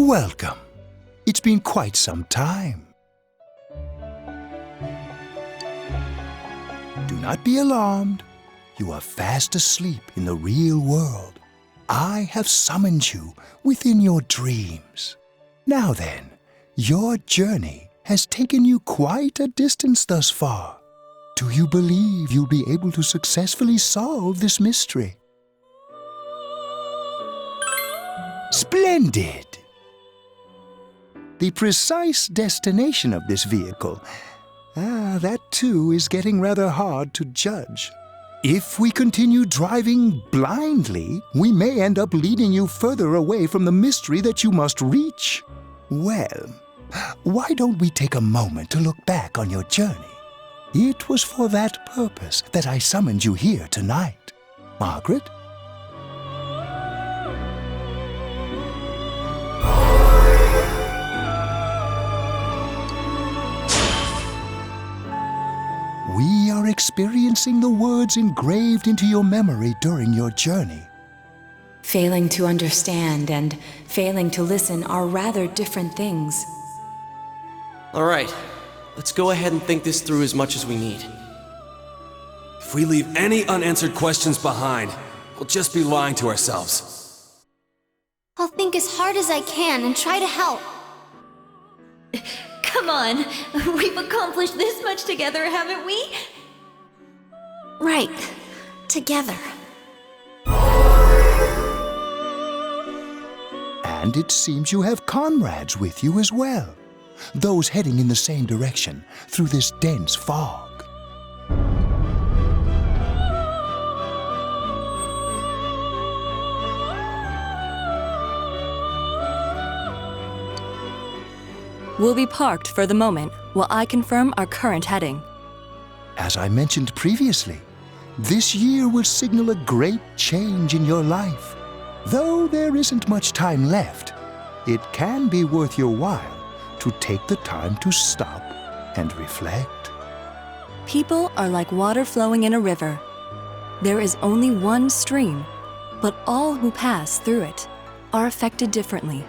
Welcome. It's been quite some time. Do not be alarmed. You are fast asleep in the real world. I have summoned you within your dreams. Now then, your journey has taken you quite a distance thus far. Do you believe you'll be able to successfully solve this mystery? Splendid! The precise destination of this vehicle, that too is getting rather hard to judge. If we continue driving blindly, we may end up leading you further away from the mystery that you must reach. Well, why don't we take a moment to look back on your journey? It was for that purpose that I summoned you here tonight. Margaret? We are experiencing the words engraved into your memory during your journey. Failing to understand and failing to listen are rather different things. All right, let's go ahead and think this through as much as we need. If we leave any unanswered questions behind, we'll just be lying to ourselves. I'll think as hard as I can and try to help. Come on, we've accomplished this much together, haven't we? Right. Together. And it seems you have comrades with you as well. Those heading in the same direction through this dense fog. We'll be parked for the moment while I confirm our current heading. As I mentioned previously, this year will signal a great change in your life. Though there isn't much time left, it can be worth your while to take the time to stop and reflect. People are like water flowing in a river. There is only one stream, but all who pass through it are affected differently.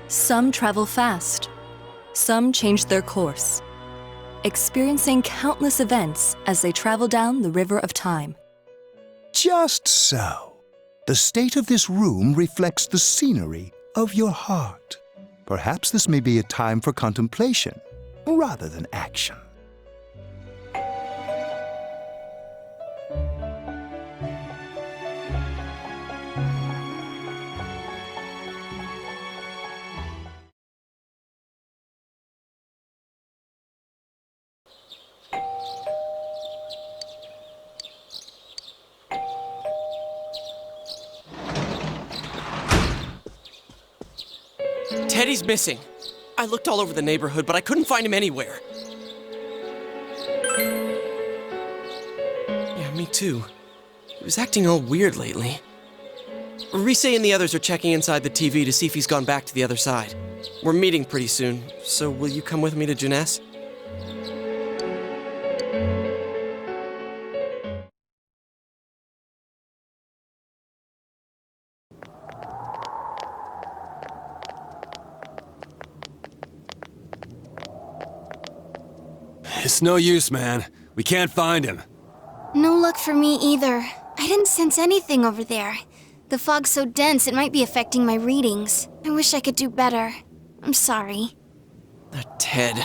Some travel fast. Some change their course, experiencing countless events as they travel down the river of time. Just so. The state of this room reflects the scenery of your heart. Perhaps this may be a time for contemplation rather than action. Teddy's missing. I looked all over the neighborhood, but I couldn't find him anywhere. Yeah, me too. He was acting all weird lately. Rise and the others are checking inside the TV to see if he's gone back to the other side. We're meeting pretty soon, so will you come with me to Jeunesse? It's no use, man. We can't find him. No luck for me either. I didn't sense anything over there. The fog's so dense it might be affecting my readings. I wish I could do better. I'm sorry. That Ted.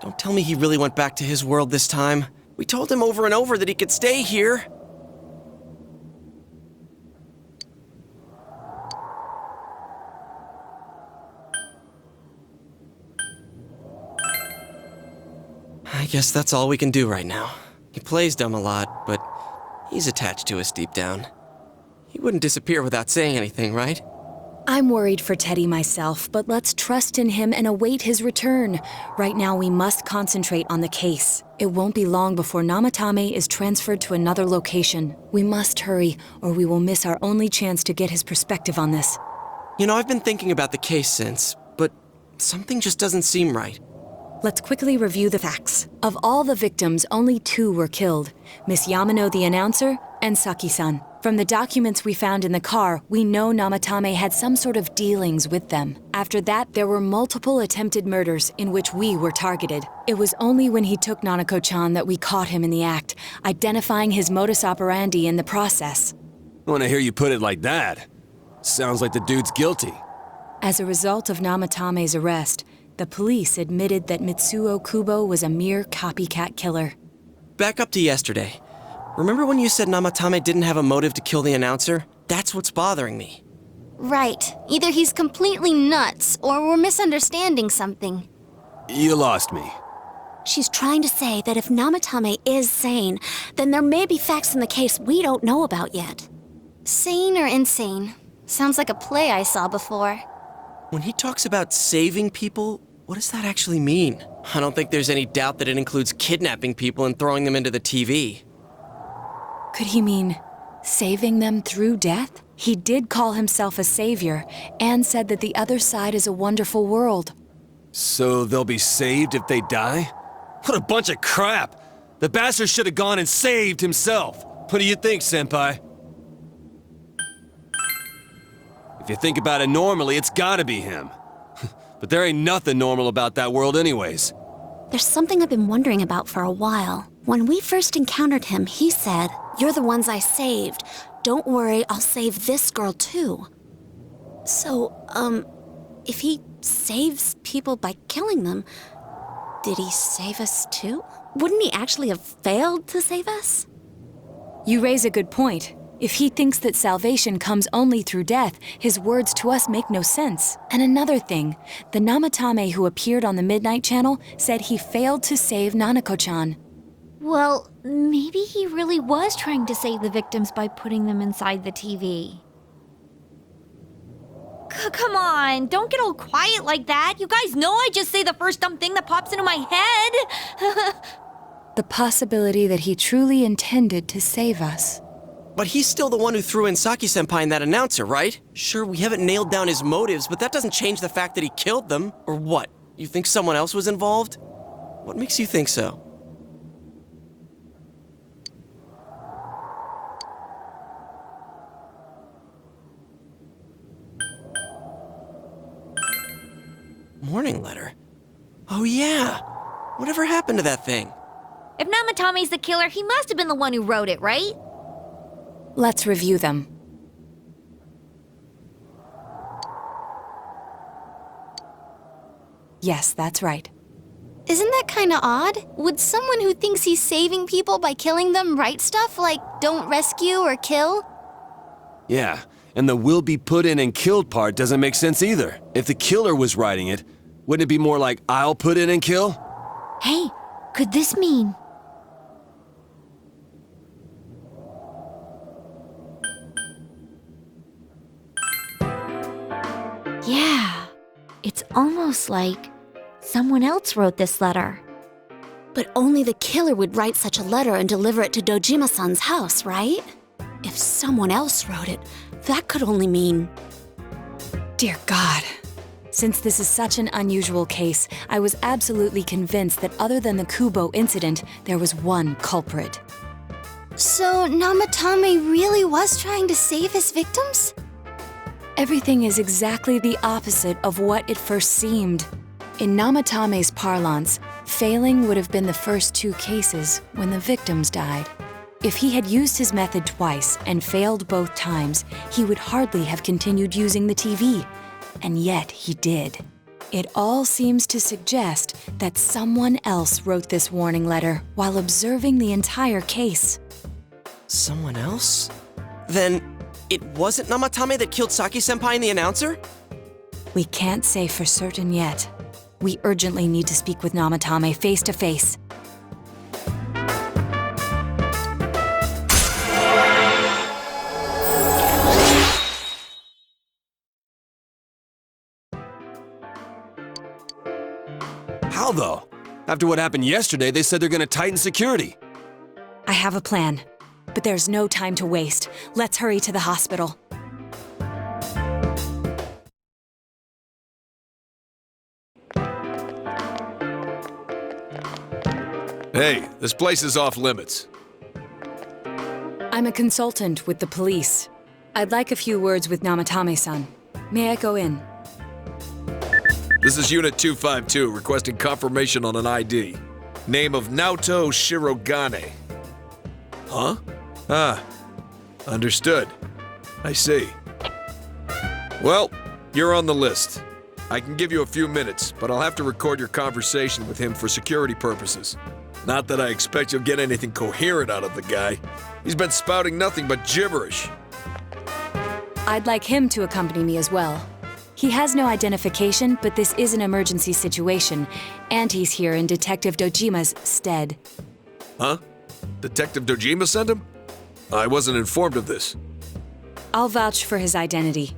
Don't tell me he really went back to his world this time. We told him over and over that he could stay here. I guess that's all we can do right now. He plays dumb a lot, but he's attached to us deep down. He wouldn't disappear without saying anything, right? I'm worried for Teddy myself, but let's trust in him and await his return. Right now, we must concentrate on the case. It won't be long before Namatame is transferred to another location. We must hurry, or we will miss our only chance to get his perspective on this. You know, I've been thinking about the case since, but something just doesn't seem right. Let's quickly review the facts. Of all the victims, only 2 were killed. Miss Yamano the announcer and Saki-san. From the documents we found in the car, we know Namatame had some sort of dealings with them. After that, there were multiple attempted murders in which we were targeted. It was only when he took Nanako-chan that we caught him in the act, identifying his modus operandi in the process. When I hear you put it like that, sounds like the dude's guilty. As a result of Namatame's arrest, the police admitted that Mitsuo Kubo was a mere copycat killer. Back up to yesterday. Remember when you said Namatame didn't have a motive to kill the announcer? That's what's bothering me. Right. Either he's completely nuts, or we're misunderstanding something. You lost me. She's trying to say that if Namatame is sane, then there may be facts in the case we don't know about yet. Sane or insane? Sounds like a play I saw before. When he talks about saving people, what does that actually mean? I don't think there's any doubt that it includes kidnapping people and throwing them into the TV. Could he mean saving them through death? He did call himself a savior and said that the other side is a wonderful world. So they'll be saved if they die? What a bunch of crap! The bastard should have gone and saved himself. What do you think, Senpai? If you think about it normally, it's gotta be him. But there ain't nothing normal about that world anyways. There's something I've been wondering about for a while. When we first encountered him, he said, "You're the ones I saved. Don't worry, I'll save this girl too." So, if he saves people by killing them, did he save us too? Wouldn't he actually have failed to save us? You raise a good point. If he thinks that salvation comes only through death, his words to us make no sense. And another thing, the Namatame who appeared on the Midnight Channel said he failed to save Nanako-chan. Well, maybe he really was trying to save the victims by putting them inside the TV. Come on, don't get all quiet like that. You guys know I just say the first dumb thing that pops into my head. The possibility that he truly intended to save us. But he's still the one who threw in Saki-senpai and that announcer, right? Sure, we haven't nailed down his motives, but that doesn't change the fact that he killed them. Or what? You think someone else was involved? What makes you think so? Morning letter? Oh yeah! Whatever happened to that thing? If Namatame's the killer, he must have been the one who wrote it, right? Let's review them. Yes, that's right. Isn't that kinda odd? Would someone who thinks he's saving people by killing them write stuff like, "Don't rescue or kill"? Yeah, and the "will be put in and killed" part doesn't make sense either. If the killer was writing it, wouldn't it be more like, "I'll put in and kill"? Hey, could this mean... Yeah, it's almost like someone else wrote this letter. But only the killer would write such a letter and deliver it to Dojima-san's house, right? If someone else wrote it, that could only mean... Dear God. Since this is such an unusual case, I was absolutely convinced that other than the Kubo incident, there was one culprit. So Namatame really was trying to save his victims? Everything is exactly the opposite of what it first seemed. In Namatame's parlance, failing would have been the first two cases when the victims died. If he had used his method twice and failed both times, he would hardly have continued using the TV. And yet he did. It all seems to suggest that someone else wrote this warning letter while observing the entire case. Someone else? Then it wasn't Namatame that killed Saki-senpai and the announcer? We can't say for certain yet. We urgently need to speak with Namatame face to face. How though? After what happened yesterday, they said they're gonna tighten security. I have a plan, but there's no time to waste. Let's hurry to the hospital. Hey, this place is off limits. I'm a consultant with the police. I'd like a few words with Namatame-san. May I go in? This is Unit 252, requesting confirmation on an ID. Name of Naoto Shirogane. Huh? Ah, understood. I see. Well, you're on the list. I can give you a few minutes, but I'll have to record your conversation with him for security purposes. Not that I expect you'll get anything coherent out of the guy. He's been spouting nothing but gibberish. I'd like him to accompany me as well. He has no identification, but this is an emergency situation, and he's here in Detective Dojima's stead. Huh? Detective Dojima sent him? I wasn't informed of this. I'll vouch for his identity.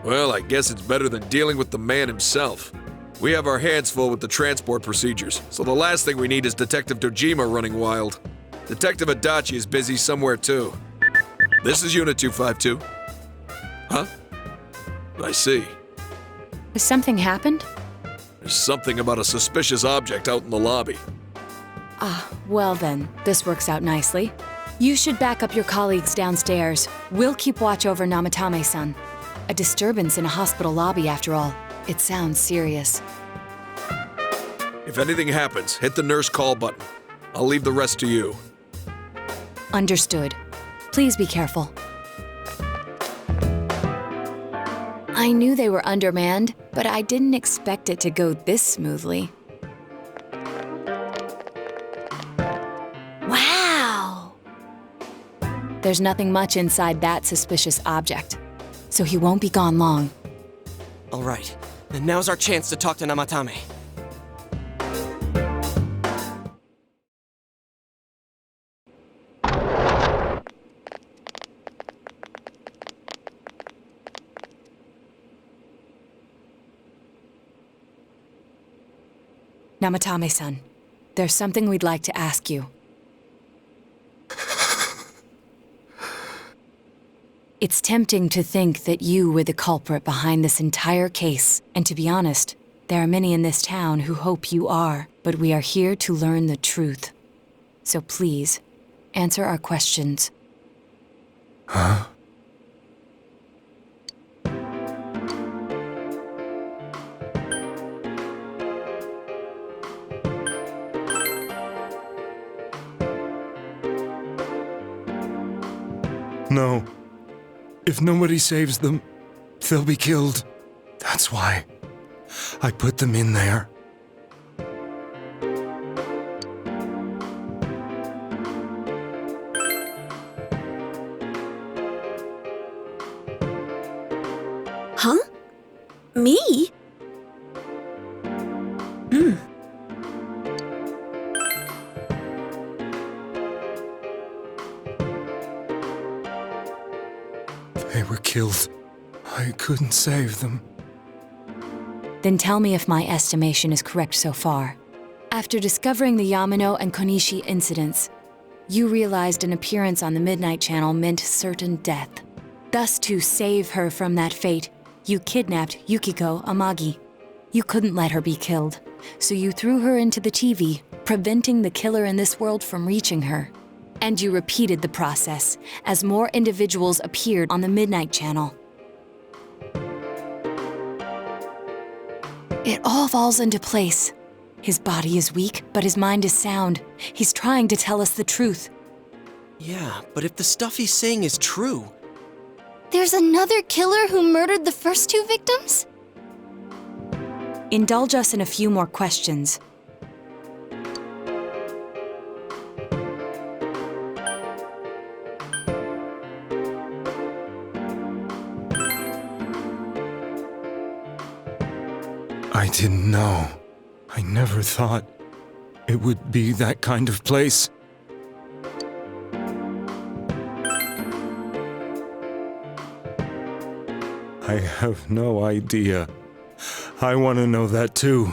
Well, I guess it's better than dealing with the man himself. We have our hands full with the transport procedures, so the last thing we need is Detective Dojima running wild. Detective Adachi is busy somewhere too. This is Unit 252. Huh? I see. Has something happened? There's something about a suspicious object out in the lobby. Well then, this works out nicely. You should back up your colleagues downstairs. We'll keep watch over Namatame-san. A disturbance in a hospital lobby, after all. It sounds serious. If anything happens, hit the nurse call button. I'll leave the rest to you. Understood. Please be careful. I knew they were undermanned, but I didn't expect it to go this smoothly. Wow! There's nothing much inside that suspicious object, so he won't be gone long. All right, and now's our chance to talk to Namatame. Namatame-san, there's something we'd like to ask you. It's tempting to think that you were the culprit behind this entire case, and to be honest, there are many in this town who hope you are, but we are here to learn the truth. So please, answer our questions. Huh? No. If nobody saves them, they'll be killed. That's why I put them in there. Huh? Me? They were killed. I couldn't save them. Then tell me if my estimation is correct so far. After discovering the Yamano and Konishi incidents, you realized an appearance on the Midnight Channel meant certain death. Thus, to save her from that fate, you kidnapped Yukiko Amagi. You couldn't let her be killed, so you threw her into the TV, preventing the killer in this world from reaching her. And you repeated the process as more individuals appeared on the Midnight Channel. It all falls into place. His body is weak, but his mind is sound. He's trying to tell us the truth. Yeah, but if the stuff he's saying is true... There's another killer who murdered the first two victims? Indulge us in a few more questions. I didn't know. I never thought it would be that kind of place. I have no idea. I want to know that too.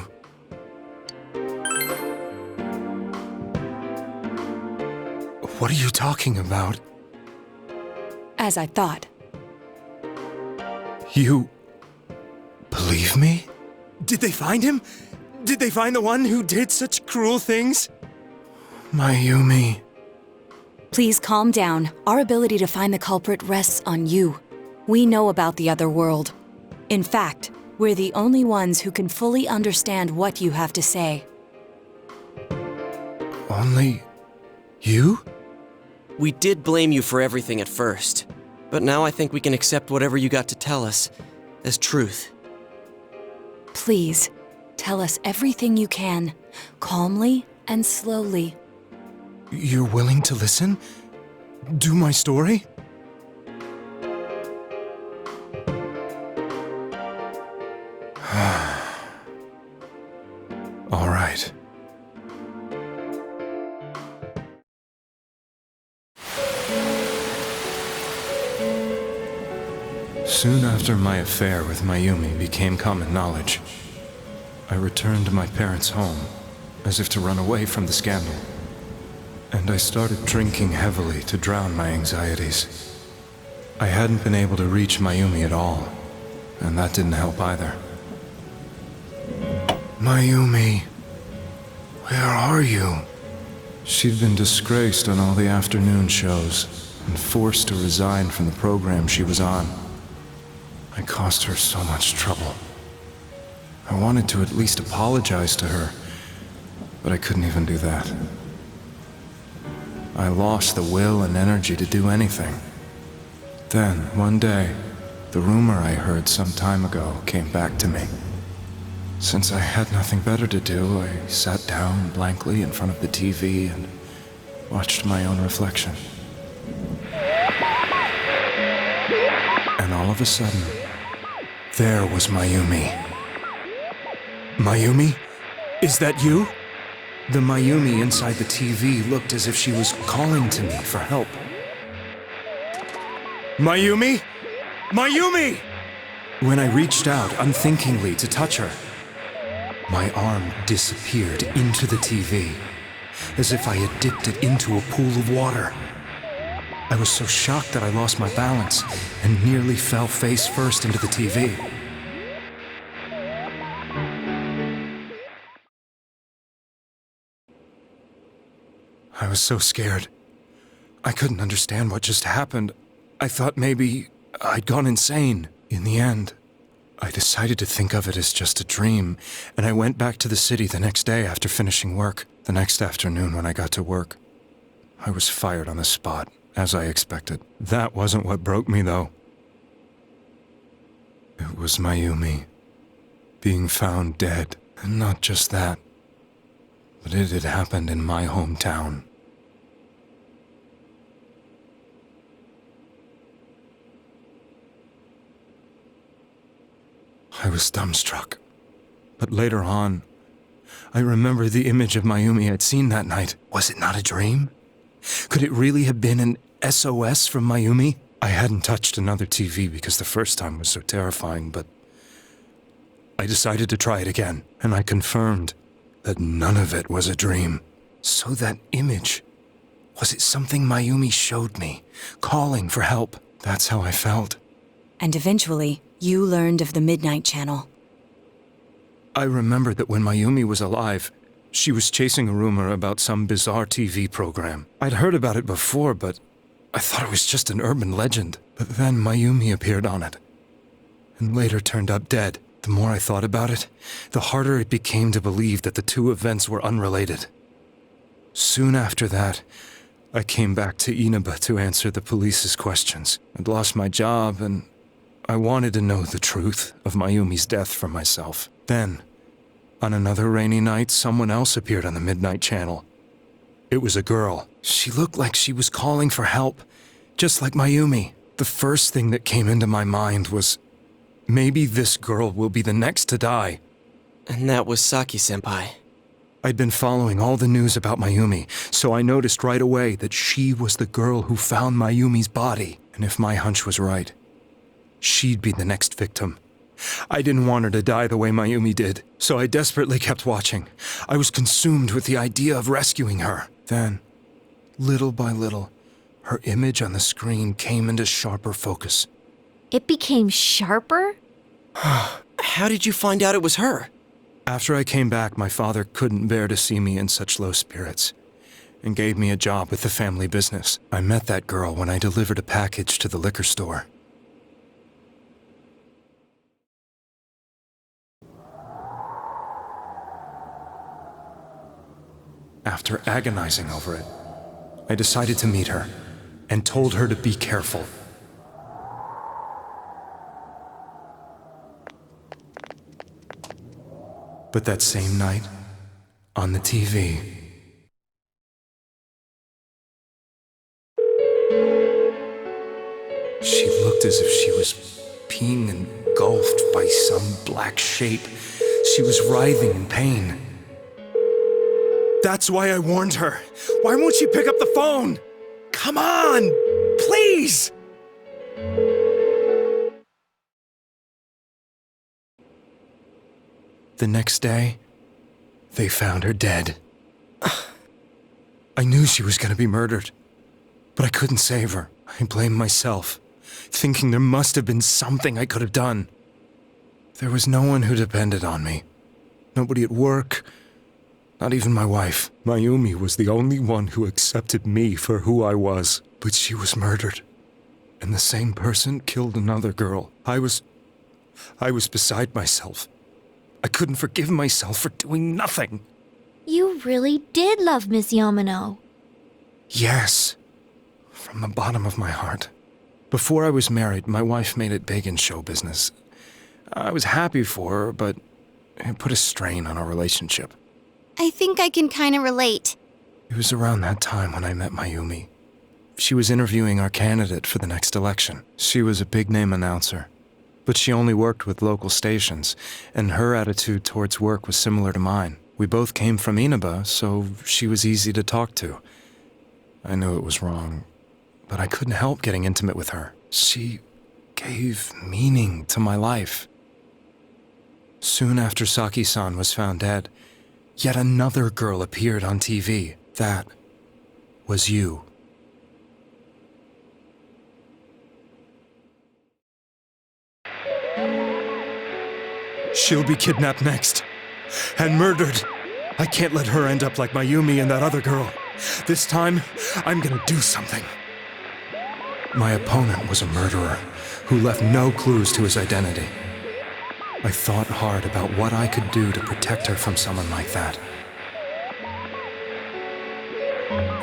What are you talking about? As I thought. You believe me? Did they find him? Did they find the one who did such cruel things? Mayumi. Please calm down. Our ability to find the culprit rests on you. We know about the other world. In fact, we're the only ones who can fully understand what you have to say. Only you? We did blame you for everything at first, but now I think we can accept whatever you got to tell us as truth. Please, tell us everything you can, calmly and slowly. You're willing to listen? Do my story? All right. Soon after my affair with Mayumi became common knowledge, I returned to my parents' home, as if to run away from the scandal. And I started drinking heavily to drown my anxieties. I hadn't been able to reach Mayumi at all, and that didn't help either. Mayumi, where are you? She'd been disgraced on all the afternoon shows and forced to resign from the program she was on. I caused her so much trouble. I wanted to at least apologize to her, but I couldn't even do that. I lost the will and energy to do anything. Then, one day, the rumor I heard some time ago came back to me. Since I had nothing better to do, I sat down blankly in front of the TV and watched my own reflection. And all of a sudden, there was Mayumi. Mayumi? Is that you? The Mayumi inside the TV looked as if she was calling to me for help. Mayumi? Mayumi! When I reached out unthinkingly to touch her, my arm disappeared into the TV, as if I had dipped it into a pool of water. I was so shocked that I lost my balance and nearly fell face first into the TV. I was so scared. I couldn't understand what just happened. I thought maybe I'd gone insane. In the end, I decided to think of it as just a dream, and I went back to the city the next day after finishing work. The next afternoon when I got to work, I was fired on the spot, as I expected. That wasn't what broke me, though. It was Mayumi being found dead. And not just that, but it had happened in my hometown. I was dumbstruck. But later on, I remember the image of Mayumi I'd seen that night. Was it not a dream? Could it really have been an SOS from Mayumi? I hadn't touched another TV because the first time was so terrifying, but I decided to try it again, and I confirmed that none of it was a dream. So that image, was it something Mayumi showed me, calling for help? That's how I felt. And eventually, you learned of the Midnight Channel. I remembered that when Mayumi was alive, she was chasing a rumor about some bizarre TV program. I'd heard about it before, but I thought it was just an urban legend. But then Mayumi appeared on it, and later turned up dead. The more I thought about it, the harder it became to believe that the two events were unrelated. Soon after that, I came back to Inaba to answer the police's questions. I'd lost my job, and I wanted to know the truth of Mayumi's death for myself. Then, on another rainy night, someone else appeared on the Midnight Channel. It was a girl. She looked like she was calling for help, just like Mayumi. The first thing that came into my mind was, maybe this girl will be the next to die. And that was Saki-senpai. I'd been following all the news about Mayumi, so I noticed right away that she was the girl who found Mayumi's body. And if my hunch was right, she'd be the next victim. I didn't want her to die the way Mayumi did, so I desperately kept watching. I was consumed with the idea of rescuing her. Then, little by little, her image on the screen came into sharper focus. It became sharper? How did you find out it was her? After I came back, my father couldn't bear to see me in such low spirits, and gave me a job with the family business. I met that girl when I delivered a package to the liquor store. After agonizing over it, I decided to meet her and told her to be careful. But that same night, on the TV, she looked as if she was being engulfed by some black shape. She was writhing in pain. That's why I warned her. Why won't she pick up the phone? Come on, please! The next day, they found her dead. I knew she was going to be murdered, but I couldn't save her. I blamed myself, thinking there must have been something I could have done. There was no one who depended on me. Nobody at work, not even my wife. Mayumi was the only one who accepted me for who I was. But she was murdered, and the same person killed another girl. I was beside myself. I couldn't forgive myself for doing nothing. You really did love Miss Yamano. Yes, from the bottom of my heart. Before I was married, my wife made it big in show business. I was happy for her, but it put a strain on our relationship. I think I can kind of relate. It was around that time when I met Mayumi. She was interviewing our candidate for the next election. She was a big-name announcer, but she only worked with local stations, and her attitude towards work was similar to mine. We both came from Inaba, so she was easy to talk to. I knew it was wrong, but I couldn't help getting intimate with her. She gave meaning to my life. Soon after Saki-san was found dead, yet another girl appeared on TV. That was you. She'll be kidnapped next. And murdered. I can't let her end up like Mayumi and that other girl. This time, I'm gonna do something. My opponent was a murderer who left no clues to his identity. I thought hard about what I could do to protect her from someone like that.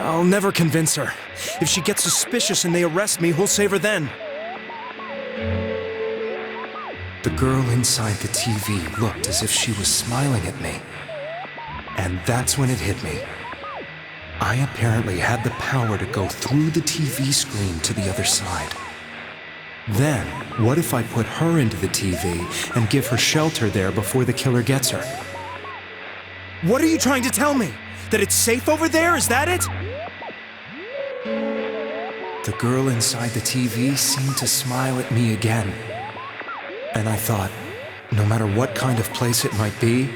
I'll never convince her. If she gets suspicious and they arrest me, who'll save her then? The girl inside the TV looked as if she was smiling at me. And that's when it hit me. I apparently had the power to go through the TV screen to the other side. Then, what if I put her into the TV and give her shelter there before the killer gets her? What are you trying to tell me? That it's safe over there? Is that it? The girl inside the TV seemed to smile at me again. And I thought, no matter what kind of place it might be,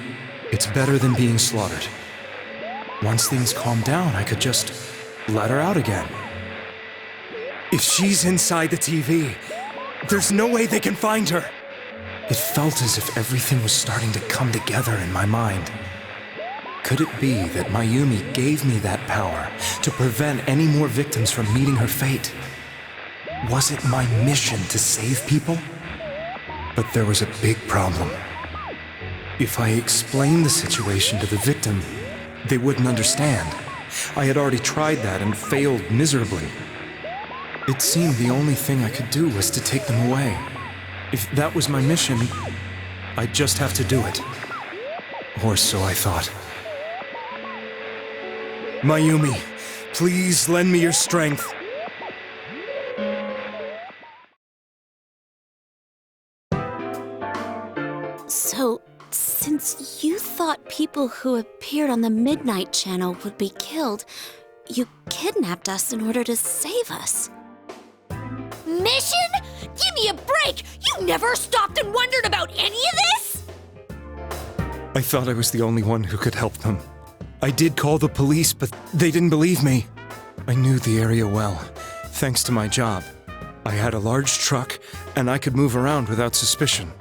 it's better than being slaughtered. Once things calmed down, I could just let her out again. If she's inside the TV, there's no way they can find her. It felt as if everything was starting to come together in my mind. Could it be that Mayumi gave me that power to prevent any more victims from meeting her fate? Was it my mission to save people? But there was a big problem. If I explained the situation to the victim, they wouldn't understand. I had already tried that and failed miserably. It seemed the only thing I could do was to take them away. If that was my mission, I'd just have to do it. Or so I thought. Mayumi, please lend me your strength. So, since you thought people who appeared on the Midnight Channel would be killed, you kidnapped us in order to save us. Mission? Give me a break! You never stopped and wondered about any of this? I thought I was the only one who could help them. I did call the police, but they didn't believe me. I knew the area well, thanks to my job. I had a large truck, and I could move around without suspicion.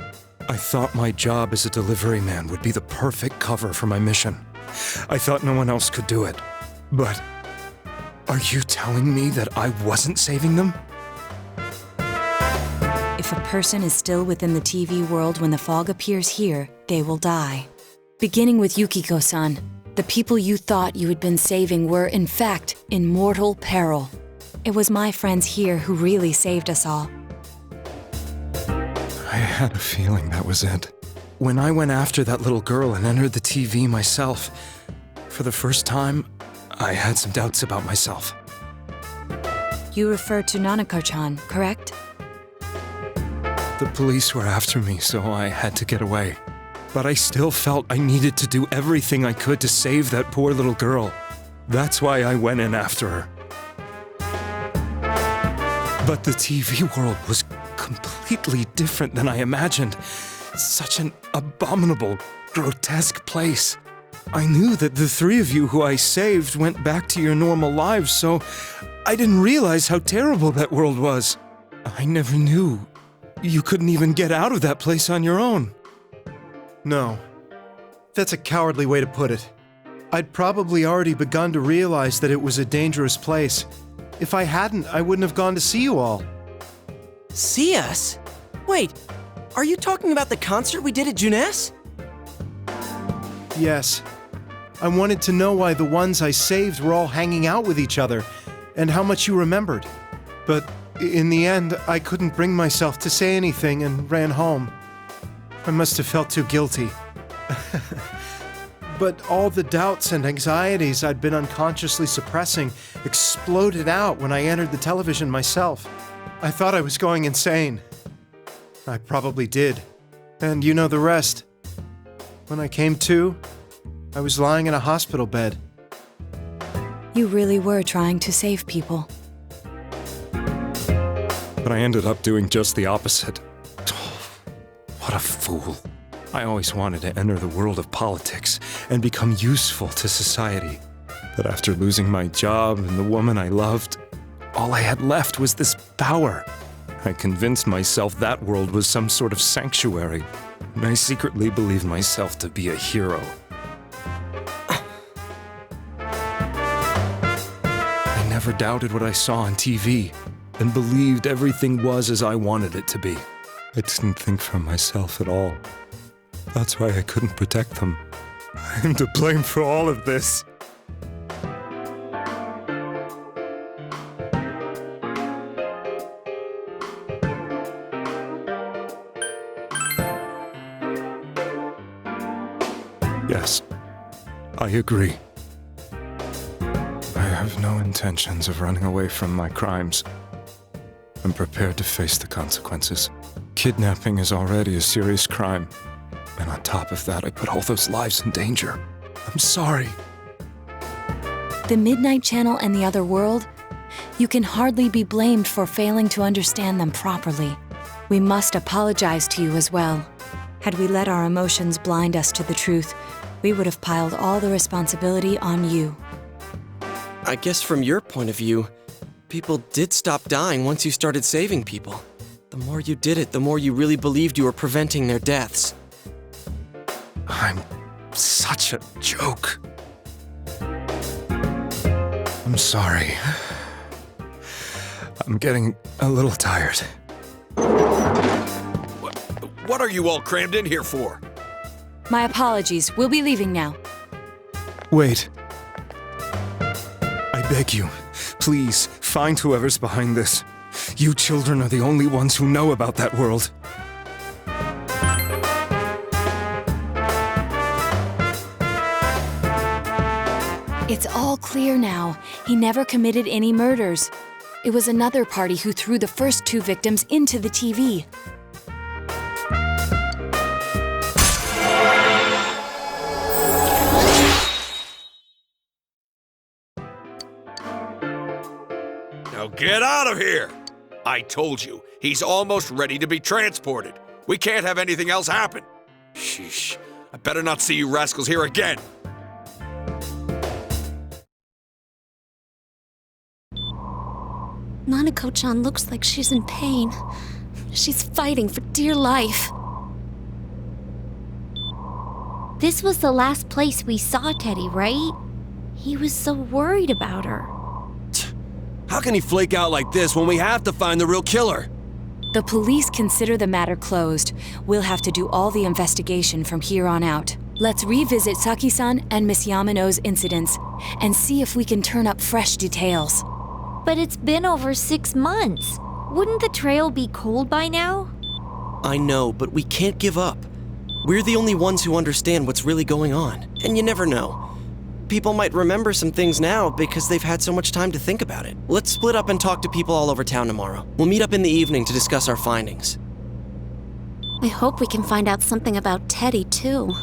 I thought my job as a delivery man would be the perfect cover for my mission. I thought no one else could do it. But Are you telling me that I wasn't saving them? If a person is still within the TV world when the fog appears here, they will die. Beginning with Yukiko-san, the people you thought you had been saving were, in fact, in mortal peril. It was my friends here who really saved us all. I had a feeling that was it. When I went after that little girl and entered the TV myself, for the first time, I had some doubts about myself. You refer to Nanako-chan, correct? The police were after me, so I had to get away. But I still felt I needed to do everything I could to save that poor little girl. That's why I went in after her. But the TV world was completely different than I imagined. Such an abominable, grotesque place. I knew that the three of you who I saved went back to your normal lives, so I didn't realize how terrible that world was. I never knew you couldn't even get out of that place on your own. No. That's a cowardly way to put it. I'd probably already begun to realize that it was a dangerous place. If I hadn't, I wouldn't have gone to see you all. See us? Wait, are you talking about the concert we did at Junes? Yes. I wanted to know why the ones I saved were all hanging out with each other, and how much you remembered. But in the end, I couldn't bring myself to say anything and ran home. I must have felt too guilty. But all the doubts and anxieties I'd been unconsciously suppressing exploded out when I entered the television myself. I thought I was going insane. I probably did. And you know the rest. When I came to, I was lying in a hospital bed. You really were trying to save people. But I ended up doing just the opposite. What a fool. I always wanted to enter the world of politics and become useful to society. But after losing my job and the woman I loved, all I had left was this power. I convinced myself that world was some sort of sanctuary, and I secretly believed myself to be a hero. I never doubted what I saw on TV, and believed everything was as I wanted it to be. I didn't think for myself at all. That's why I couldn't protect them. I'm to blame for all of this. Yes, I agree. I have no intentions of running away from my crimes. I'm prepared to face the consequences. Kidnapping is already a serious crime. And on top of that, I put all those lives in danger. I'm sorry. The Midnight Channel and the other world, you can hardly be blamed for failing to understand them properly. We must apologize to you as well. Had we let our emotions blind us to the truth, we would have piled all the responsibility on you. I guess from your point of view, people did stop dying once you started saving people. The more you did it, the more you really believed you were preventing their deaths. I'm such a joke. I'm sorry. I'm getting a little tired. What are you all crammed in here for? My apologies. We'll be leaving now. Wait. I beg you, please, find whoever's behind this. You children are the only ones who know about that world. It's all clear now. He never committed any murders. It was another party who threw the first two victims into the TV. Now get out of here! I told you, he's almost ready to be transported. We can't have anything else happen. Sheesh, I better not see you rascals here again. Nanako-chan looks like she's in pain. She's fighting for dear life. This was the last place we saw Teddy, right? He was so worried about her. How can he flake out like this when we have to find the real killer? The police consider the matter closed. We'll have to do all the investigation from here on out. Let's revisit Saki-san and Miss Yamano's incidents and see if we can turn up fresh details. But it's been over 6 months. Wouldn't the trail be cold by now? I know, but we can't give up. We're the only ones who understand what's really going on. And you never know. People might remember some things now because they've had so much time to think about it. Let's split up and talk to people all over town tomorrow. We'll meet up in the evening to discuss our findings. I hope we can find out something about Teddy, too.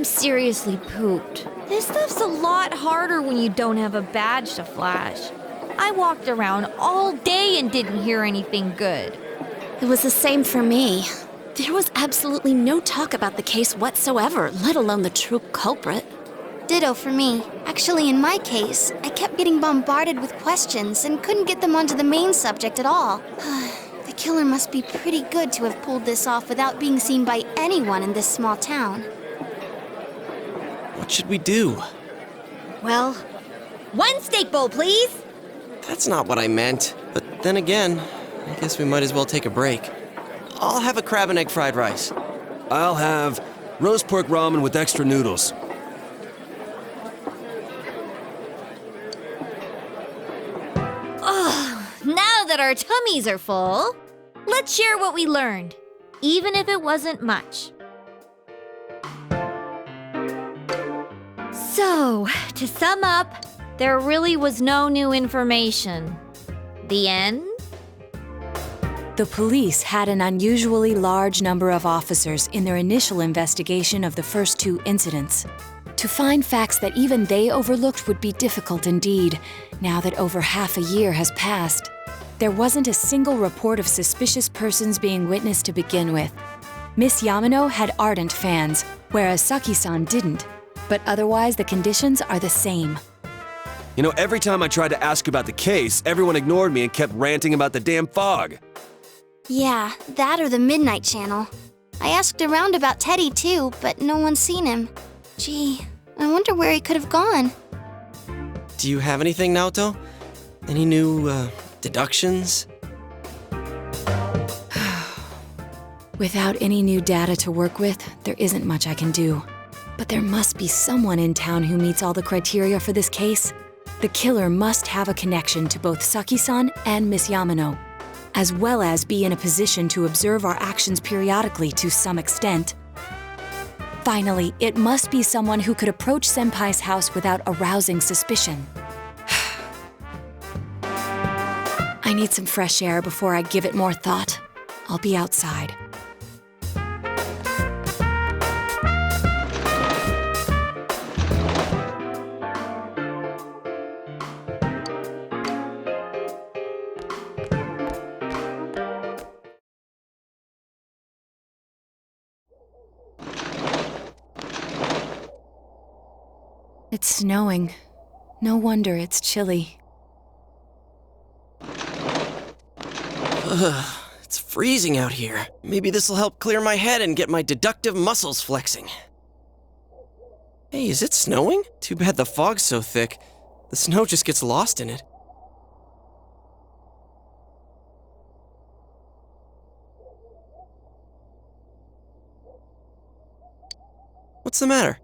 I'm seriously pooped. This stuff's a lot harder when you don't have a badge to flash. I walked around all day and didn't hear anything good. It was the same for me. There was absolutely no talk about the case whatsoever, let alone the true culprit. Ditto for me. Actually, in my case, I kept getting bombarded with questions and couldn't get them onto the main subject at all. The killer must be pretty good to have pulled this off without being seen by anyone in this small town. What should we do? Well, one steak bowl, please. That's not what I meant. But then again, I guess we might as well take a break. I'll have a crab and egg fried rice. I'll have roast pork ramen with extra noodles. Now that our tummies are full, let's share what we learned, even if it wasn't much. So, to sum up, there really was no new information. The end? The police had an unusually large number of officers in their initial investigation of the first two incidents. To find facts that even they overlooked would be difficult indeed, now that over half a year has passed. There wasn't a single report of suspicious persons being witnessed to begin with. Miss Yamano had ardent fans, whereas Saki-san didn't. But otherwise, the conditions are the same. You know, every time I tried to ask about the case, everyone ignored me and kept ranting about the damn fog. Yeah, that or the Midnight Channel. I asked around about Teddy too, but no one's seen him. Gee, I wonder where he could have gone. Do you have anything, Naoto? Any new, deductions? Without any new data to work with, there isn't much I can do. But there must be someone in town who meets all the criteria for this case. The killer must have a connection to both Saki-san and Miss Yamano, as well as be in a position to observe our actions periodically to some extent. Finally, it must be someone who could approach Senpai's house without arousing suspicion. I need some fresh air before I give it more thought. I'll be outside. It's snowing. No wonder it's chilly. It's freezing out here. Maybe this'll help clear my head and get my deductive muscles flexing. Hey, is it snowing? Too bad the fog's so thick. The snow just gets lost in it. What's the matter?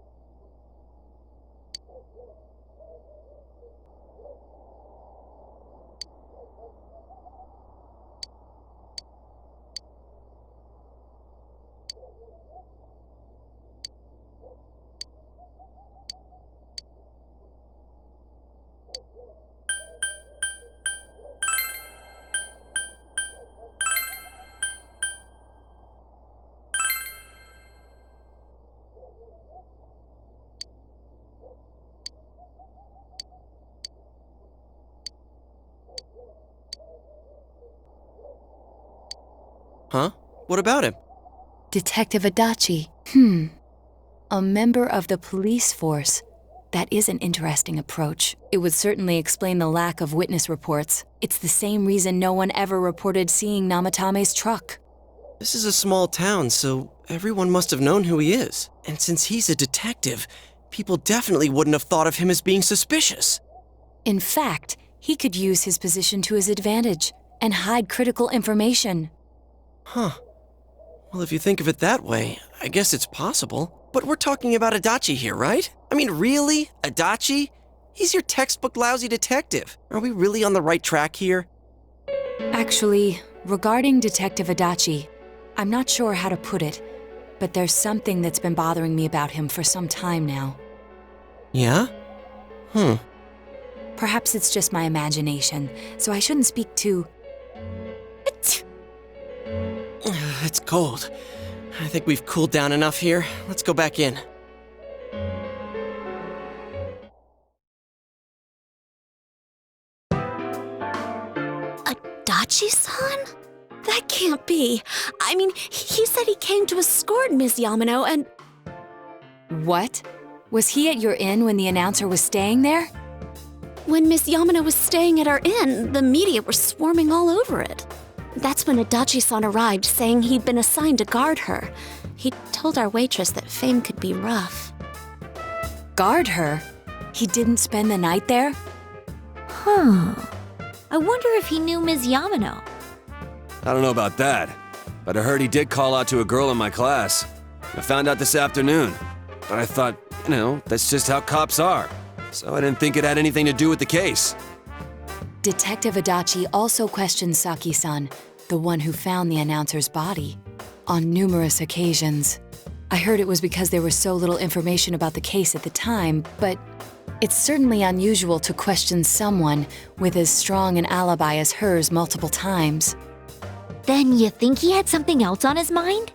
Huh? What about him? Detective Adachi. A member of the police force. That is an interesting approach. It would certainly explain the lack of witness reports. It's the same reason no one ever reported seeing Namatame's truck. This is a small town, so everyone must have known who he is. And since he's a detective, people definitely wouldn't have thought of him as being suspicious. In fact, he could use his position to his advantage and hide critical information. Huh. Well, if you think of it that way, I guess it's possible. But we're talking about Adachi here, right? I mean, really? Adachi? He's your textbook lousy detective. Are we really on the right track here? Actually, regarding Detective Adachi, I'm not sure how to put it, but there's something that's been bothering me about him for some time now. Yeah? Perhaps it's just my imagination, so I shouldn't speak too... It's cold. I think we've cooled down enough here. Let's go back in. That can't be. I mean, he said he came to escort Miss Yamano and... What? Was he at your inn when the announcer was staying there? When Miss Yamano was staying at our inn, the media were swarming all over it. That's when Adachi-san arrived, saying he'd been assigned to guard her. He told our waitress that fame could be rough. Guard her? He didn't spend the night there? Huh. I wonder if he knew Ms. Yamano. I don't know about that, but I heard he did call out to a girl in my class. I found out this afternoon, but I thought, that's just how cops are. So I didn't think it had anything to do with the case. Detective Adachi also questioned Saki-san, the one who found the announcer's body, on numerous occasions. I heard it was because there was so little information about the case at the time, but it's certainly unusual to question someone with as strong an alibi as hers multiple times. Then you think he had something else on his mind?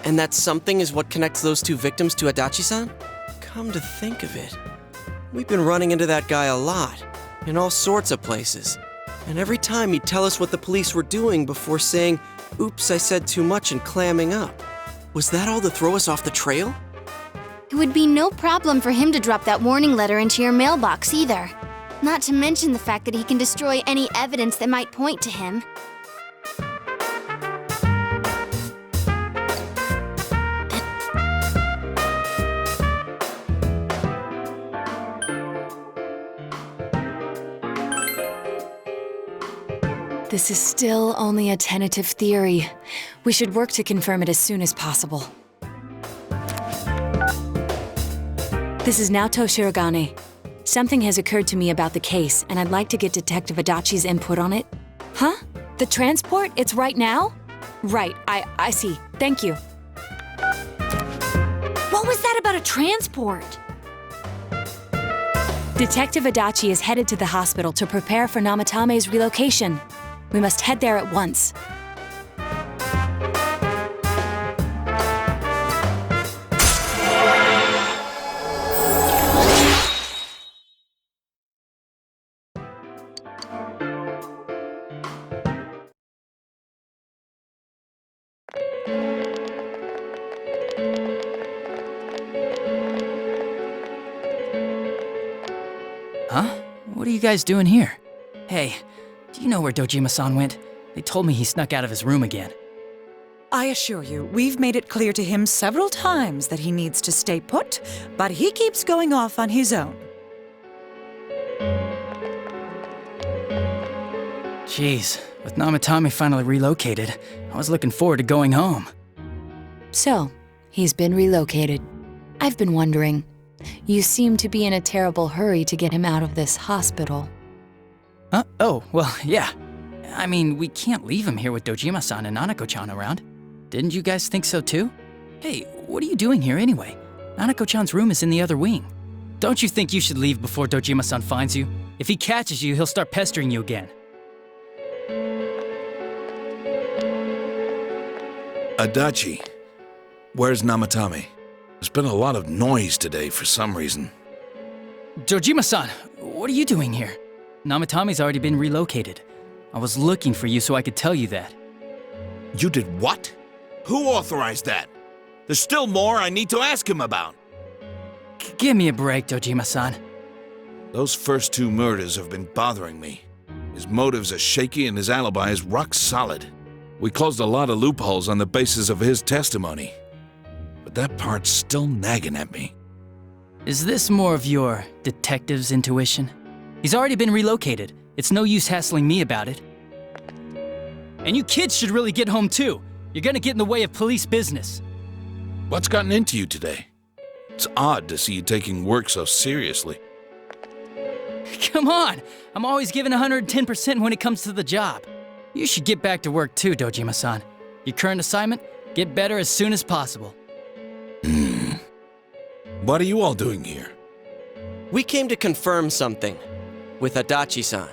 And that something is what connects those two victims to Adachi-san? Come to think of it, we've been running into that guy a lot, in all sorts of places. And every time he'd tell us what the police were doing before saying, "Oops, I said too much," and clamming up. Was that all to throw us off the trail? It would be no problem for him to drop that warning letter into your mailbox either. Not to mention the fact that he can destroy any evidence that might point to him. This is still only a tentative theory. We should work to confirm it as soon as possible. This is Naoto Shirogane. Something has occurred to me about the case, and I'd like to get Detective Adachi's input on it. Huh? The transport? It's right now? Right, I see. Thank you. What was that about a transport? Detective Adachi is headed to the hospital to prepare for Namatame's relocation. We must head there at once. Huh? What are you guys doing here? Hey, do you know where Dojima-san went? They told me he snuck out of his room again. I assure you, we've made it clear to him several times that he needs to stay put, but he keeps going off on his own. Jeez, with Namatame finally relocated, I was looking forward to going home. So, he's been relocated. I've been wondering. You seem to be in a terrible hurry to get him out of this hospital. Huh? Oh, well, yeah. I mean, we can't leave him here with Dojima-san and Nanako-chan around. Didn't you guys think so too? Hey, what are you doing here anyway? Nanako-chan's room is in the other wing. Don't you think you should leave before Dojima-san finds you? If he catches you, he'll start pestering you again. Adachi, where's Namatame? There's been a lot of noise today for some reason. Dojima-san, what are you doing here? Namatame's already been relocated. I was looking for you so I could tell you that. You did what? Who authorized that? There's still more I need to ask him about. Give me a break, Dojima-san. Those first two murders have been bothering me. His motives are shaky and his alibi is rock solid. We closed a lot of loopholes on the basis of his testimony. But that part's still nagging at me. Is this more of your detective's intuition? He's already been relocated. It's no use hassling me about it. And you kids should really get home too. You're gonna get in the way of police business. What's gotten into you today? It's odd to see you taking work so seriously. Come on! I'm always giving 110% when it comes to the job. You should get back to work too, Dojima-san. Your current assignment? Get better as soon as possible. What are you all doing here? We came to confirm something with Adachi-san.